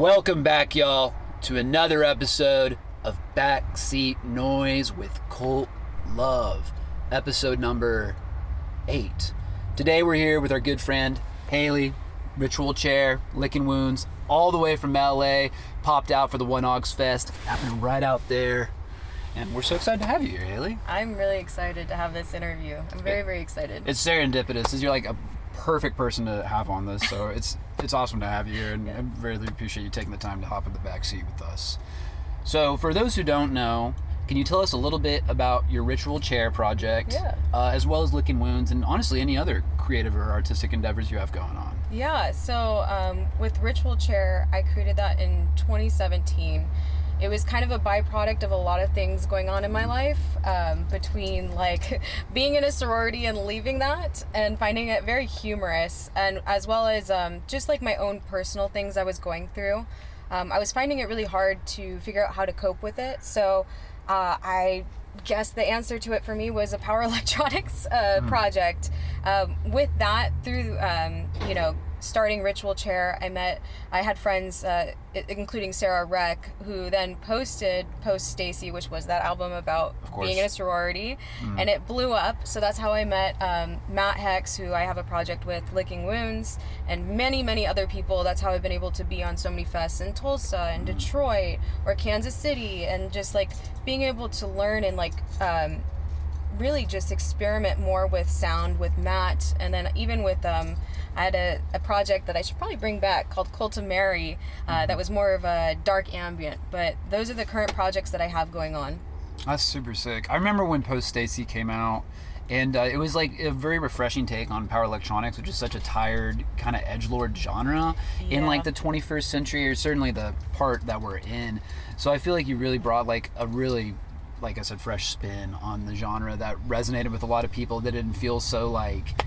Welcome back, y'all, to another episode of Backseat Noise with Cult Love, episode number 8. Today we're here with our good friend Haley, Ritual Chair, Licking Wounds, all the way from LA, popped out for the One Ogs Fest, happening right out there. And we're so excited to have you here, Haley. I'm really excited to have this interview. I'm very, very excited. It's serendipitous. You're like a perfect person to have on this, so it's awesome to have you here, and I really appreciate you taking the time to hop in the back seat with us. So for those who don't know, can you tell us a little bit about your Ritual Chair project, as well as Licking Wounds, and honestly any other creative or artistic endeavors you have going on? Yeah, so with Ritual Chair, I created that in 2017. It was kind of a byproduct of a lot of things going on in my life, between like being in a sorority and leaving that and finding it very humorous, and as well as just like my own personal things I was going through. I was finding it really hard to figure out how to cope with it. So I guess the answer to it for me was a power electronics project. With that, through starting Ritual Chair, I had friends, including Sarah Reck, who then posted Post-Stacy, which was that album about being in a sorority, and it blew up. So that's how I met Matt Hex, who I have a project with, Licking Wounds, and many, many other people. That's how I've been able to be on so many fests in Tulsa and Detroit or Kansas City, and just like being able to learn and like really just experiment more with sound with Matt. And then even with I had a project that I should probably bring back called Cult of Mary, that was more of a dark ambient, but those are the current projects that I have going on. That's super sick. I remember when Post-Stacy came out, and it was like a very refreshing take on power electronics, which is such a tired kind of edgelord genre in like the 21st century, or certainly the part that we're in. So I feel like you really brought like a really, like I said, fresh spin on the genre that resonated with a lot of people, that didn't feel so like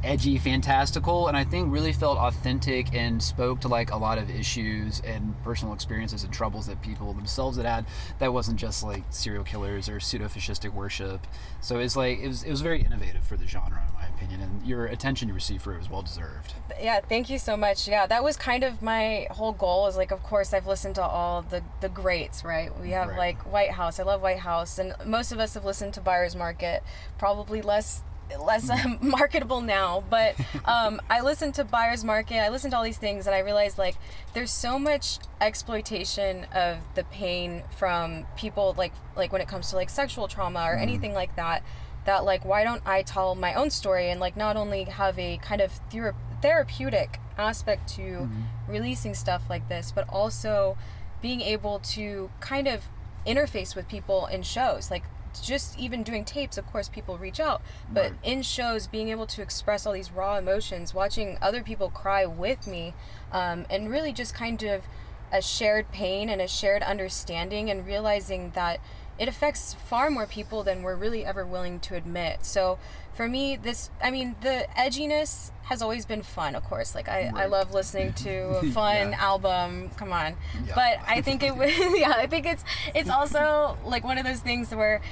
edgy, fantastical, and I think really felt authentic and spoke to like a lot of issues and personal experiences and troubles that people themselves had. That wasn't just like serial killers or pseudo-fascistic worship. So it's like it was very innovative for the genre, in my opinion, and your attention you received for it was well deserved. Yeah, thank you so much. Yeah, that was kind of my whole goal, is like, of course I've listened to all the greats, right? We have like White House. I love White House, and most of us have listened to Buyer's Market, probably less marketable now, but I listened to Buyer's Market, I listened to all these things, and I realized like there's so much exploitation of the pain from people, like when it comes to like sexual trauma or anything like that like, why don't I tell my own story and like not only have a kind of therapeutic aspect to releasing stuff like this, but also being able to kind of interface with people in shows. Like, just even doing tapes, of course people reach out, but in shows, being able to express all these raw emotions, watching other people cry with me, and really just kind of a shared pain and a shared understanding, and realizing that it affects far more people than we're really ever willing to admit. So for me, the edginess has always been fun, of course. Like I love listening to a fun album. Come on. Yeah. But I think it's also like one of those things where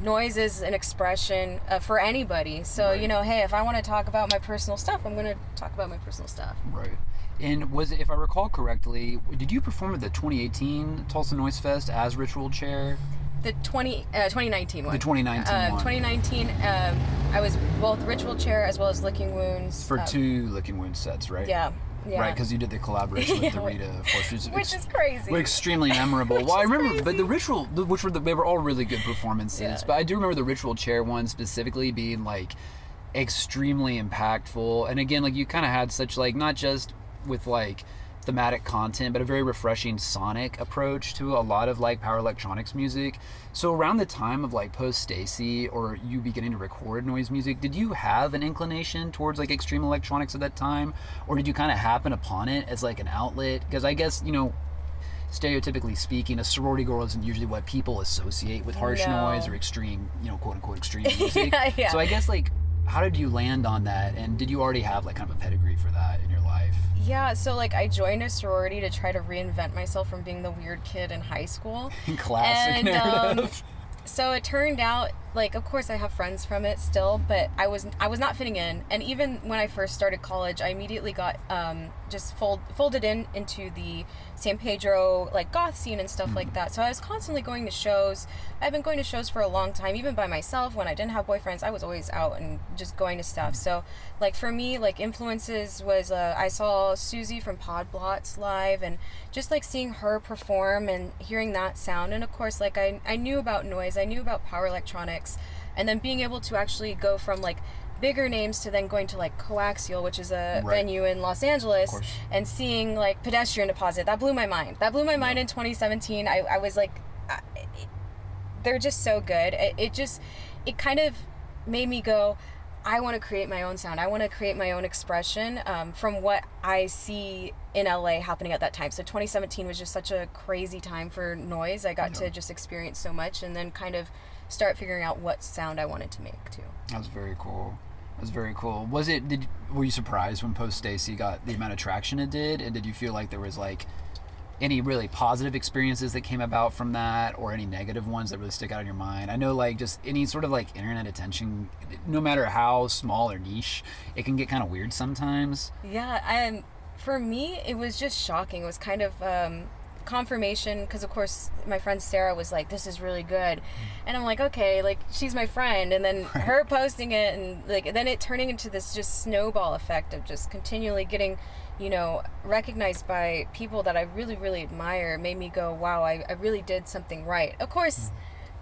noise is an expression for anybody. So, hey, if I want to talk about my personal stuff, I'm going to talk about my personal stuff. Right. And was it, if I recall correctly, did you perform at the 2018 Tulsa Noise Fest as Ritual Chair? The 2019 one. The 2019 one. 2019, I was both Ritual Chair as well as Licking Wounds. For 2 Licking Wounds sets, right? Yeah. Right, because you did the collaboration with the Rita, of course. Which is crazy. Extremely memorable. Well, I remember, but the Ritual, they were all really good performances, but I do remember the Ritual Chair one specifically being like extremely impactful. And again, like you kind of had such like, not just with like thematic content, but a very refreshing sonic approach to a lot of like power electronics music. So around the time of like Post-Stacy, or you beginning to record noise music, did you have an inclination towards like extreme electronics at that time, or did you kind of happen upon it as like an outlet? Because I guess, stereotypically speaking, a sorority girl isn't usually what people associate with harsh noise or extreme, quote unquote extreme music. Yeah. So I guess like, how did you land on that, and did you already have like kind of a pedigree for that in your life? Yeah, so like I joined a sorority to try to reinvent myself from being the weird kid in high school. Classic narrative. So it turned out like, of course I have friends from it still, but I was not fitting in. And even when I first started college, I immediately got just folded into the San Pedro like goth scene and stuff like that. So I was constantly going to shows. I've been going to shows for a long time, even by myself. When I didn't have boyfriends, I was always out and just going to stuff. So like for me, like influences was I saw Susie from Podblots live, and just like seeing her perform and hearing that sound. And of course, like I knew about noise, I knew about power electronics, and then being able to actually go from like bigger names to then going to like Coaxial, which is a venue in Los Angeles, and seeing like Pedestrian Deposit. That blew my mind. In 2017. I was like, they're just so good. It kind of made me go, I want to create my own sound. I want to create my own expression from what I see in LA happening at that time. So 2017 was just such a crazy time for noise. I got to just experience so much, and then kind of start figuring out what sound I wanted to make too. That's very cool. Were you surprised when Post-Stacy got the amount of traction it did? And did you feel like there was like any really positive experiences that came about from that, or any negative ones that really stick out in your mind? I know like just any sort of like internet attention, no matter how small or niche, it can get kind of weird sometimes. Yeah, and for me, it was just shocking. It was kind of confirmation, because of course my friend Sarah was like, this is really good, and I'm like, okay, like she's my friend, and then her posting it, and like then it turning into this just snowball effect of just continually getting, you know, recognized by people that I really, really admire, made me go, wow, I really did something right. Of course,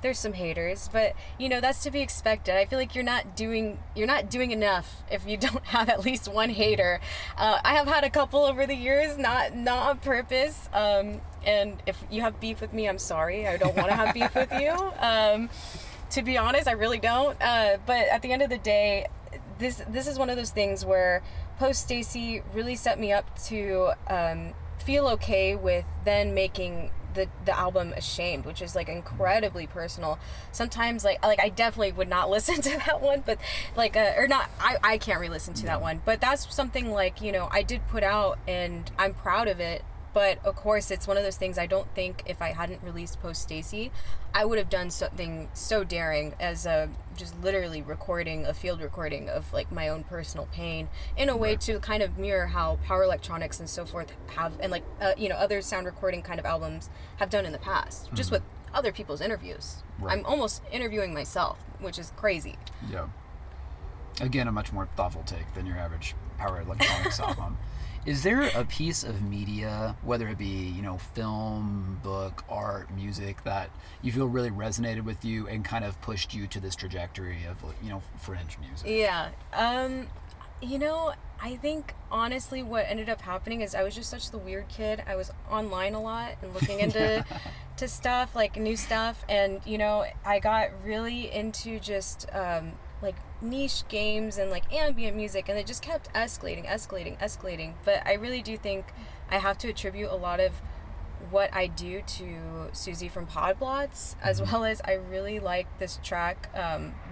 there's some haters, but you know, that's to be expected. I feel like you're not doing enough if you don't have at least one hater. I have had a couple over the years, not on purpose. And if you have beef with me, I'm sorry. I don't want to have beef with you. To be honest, I really don't. But at the end of the day, this is one of those things where Post-Stacy really set me up to feel okay with then making the album Ashamed, which is like incredibly personal. Sometimes like I definitely would not listen to that one, but like or not, I can't re-listen to that one, but that's something like, you know, I did put out and I'm proud of it. But of course, it's one of those things, I don't think if I hadn't released Post-Stacy, I would have done something so daring as just literally a field recording of like my own personal pain in a way to kind of mirror how power electronics and so forth have, and like, you know, other sound recording kind of albums have done in the past, just with other people's interviews. I'm almost interviewing myself, which is crazy. Yeah. Again, a much more thoughtful take than your average power electronics album. Is there a piece of media, whether it be, you know, film, book, art, music, that you feel really resonated with you and kind of pushed you to this trajectory of, you know, fringe music? Yeah. You know, I think honestly what ended up happening is I was just such the weird kid. I was online a lot and looking into to stuff, like new stuff. And, you know, I got really into just like niche games and like ambient music, and it just kept escalating. But I really do think I have to attribute a lot of what I do to Susie from Podblots, as well as I really like this track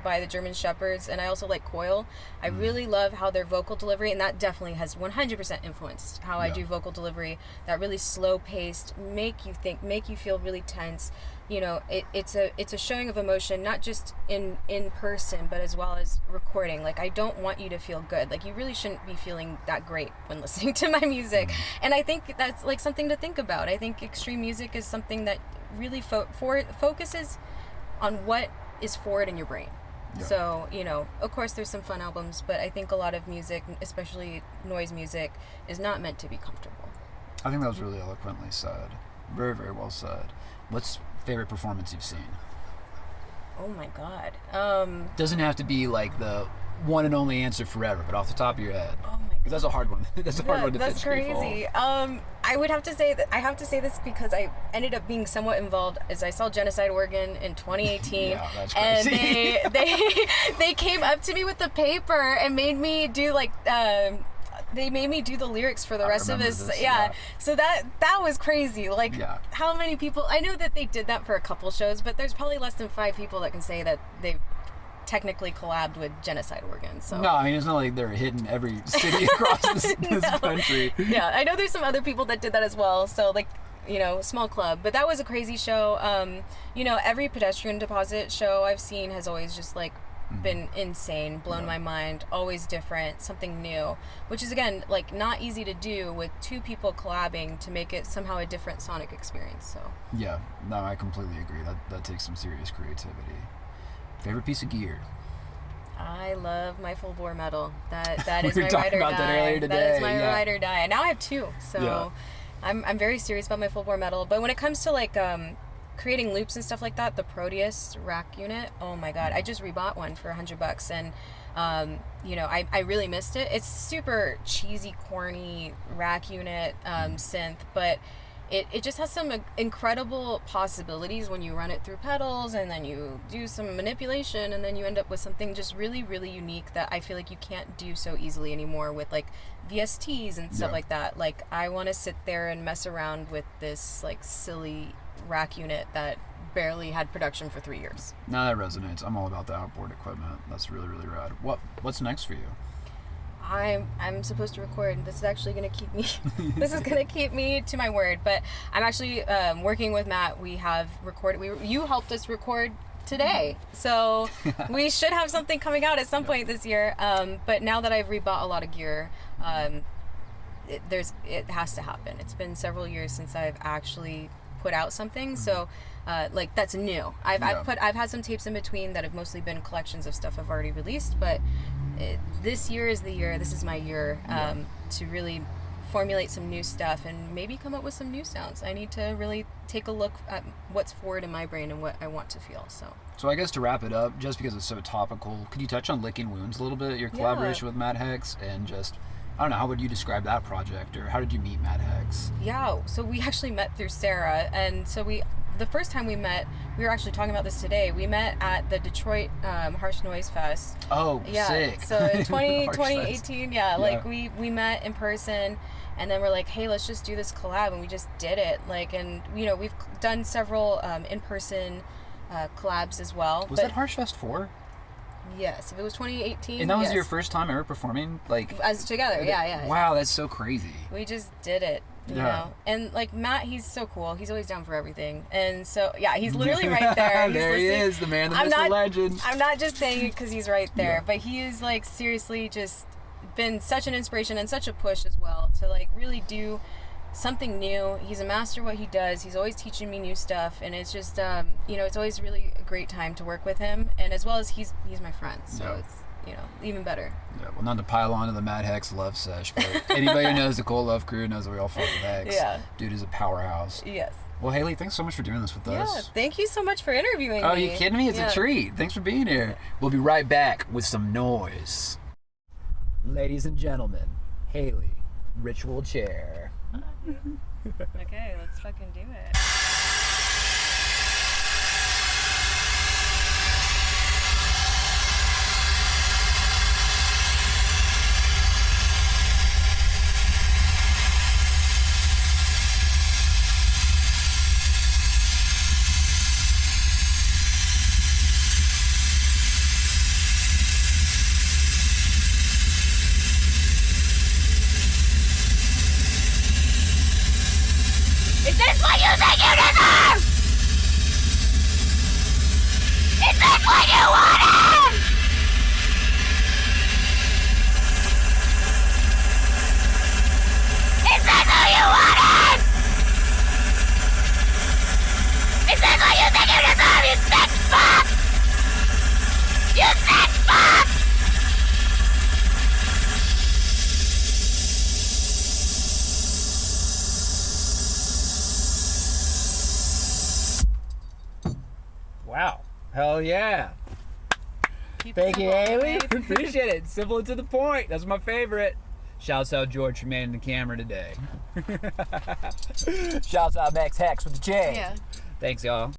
by the German Shepherds, and I also like Coil. I really love how their vocal delivery, and that definitely has 100% influenced how I do vocal delivery, that really slow paced, make you think, make you feel really tense. You know, it's a showing of emotion, not just in person, but as well as recording. Like, I don't want you to feel good. Like, you really shouldn't be feeling that great when listening to my music. And I think that's like something to think about. I think extreme music is something that really focuses on what is forward in your brain. Yeah. So, you know, of course there's some fun albums, but I think a lot of music, especially noise music, is not meant to be comfortable. I think that was really eloquently said. Very, very well said. What's favorite performance you've seen? Oh my God. Doesn't have to be like the one and only answer forever, but off the top of your head. Oh my God. That's a hard one. That's a hard one to That's crazy. I would have to say that I have to say this because I ended up being somewhat involved as I saw Genocide Oregon in 2018. Yeah, that's crazy. And they came up to me with the paper and made me do like they made me do the lyrics for the rest of this. Yeah. So that was crazy. Like, how many people? I know that they did that for a couple shows, but there's probably less than 5 people that can say that they technically collabed with Genocide Oregon. So no, I mean, it's not like they're hitting every city across this country. Yeah, I know there's some other people that did that as well. So like, small club. But that was a crazy show. Every pedestrian deposit show I've seen has always just like been insane, blown my mind, always different, something new, which is again like not easy to do with two people collabing to make it somehow a different sonic experience. So yeah, no, I completely agree. That takes some serious creativity. Favorite piece of gear? I love my full bore metal. That is we were my talking ride or about die. that earlier today. That is my ride or die. And now I have two, so I'm very serious about my full bore metal. But when it comes to like creating loops and stuff like that, the Proteus rack unit, oh my god, I just rebought one for $100, and I really missed it. It's super cheesy, corny rack unit synth, but it just has some incredible possibilities when you run it through pedals, and then you do some manipulation, and then you end up with something just really, really unique that I feel like you can't do so easily anymore with like VSTs and stuff like that. Like, I want to sit there and mess around with this like silly rack unit that barely had production for 3 years. No, that resonates. I'm all about the outboard equipment. That's really, really rad. What's next for you? I'm supposed to record. This is actually going to keep me this is going to keep me to my word, but I'm actually working with Matt. We have recorded, you helped us record today, so we should have something coming out at some point this year, but now that I've rebought a lot of gear, it has to happen. It's been several years since I've actually put out something, so like that's new. I've had some tapes in between that have mostly been collections of stuff I've already released, but this year is the year. This is my year to really formulate some new stuff and maybe come up with some new sounds. I need to really take a look at what's forward in my brain and what I want to feel. So I guess to wrap it up, just because it's so topical, could you touch on Licking Wounds a little bit? Your collaboration with Matt Hex, and just, I don't know, how would you describe that project, or how did you meet Matt Hex? Yeah, so we actually met through Sarah, and so the first time we met, we were actually talking about this today, we met at the Detroit Harsh Noise Fest. Oh, yeah, sick. So in 2018, like we met in person, and then we're like, hey, let's just do this collab, and we just did it. Like, and we've done several in-person collabs as well. Was that Harsh Fest 4? Yes, if it was 2018. And that was your first time ever performing, like, as together? Yeah. Wow, that's so crazy. We just did it. You know? And like Matt, he's so cool. He's always down for everything. And so he's literally right there. He's there he is, the man, the myth, the legend. I'm not just saying it because he's right there, but he is like seriously just been such an inspiration and such a push as well to like really do something new. He's a master what he does. He's always teaching me new stuff, and it's just it's always really a great time to work with him, and as well as he's my friend, so it's even better. Yeah, well, not to pile on to the Matt Hex love sesh, but anybody who knows the Cool Love crew knows that we all fuck with Hex. Yeah. Dude is a powerhouse. Yes. Well, Haley, thanks so much for doing this with us. Yeah, thank you so much for interviewing me. Oh, are you kidding me? It's a treat. Thanks for being here. We'll be right back with some noise. Ladies and gentlemen, Haley, Ritual Chair. Okay, let's fucking do it. Is this what you think you deserve? Is this what you wanted? Is this who you wanted? Is this what you think you deserve, you sick fuck? You sick fuck! Wow. Hell yeah. Thank you, Haley. Appreciate it. Simple and to the point. That's my favorite. Shouts out George for manning the camera today. Shouts out Max Hex with the J. Yeah. Thanks, y'all.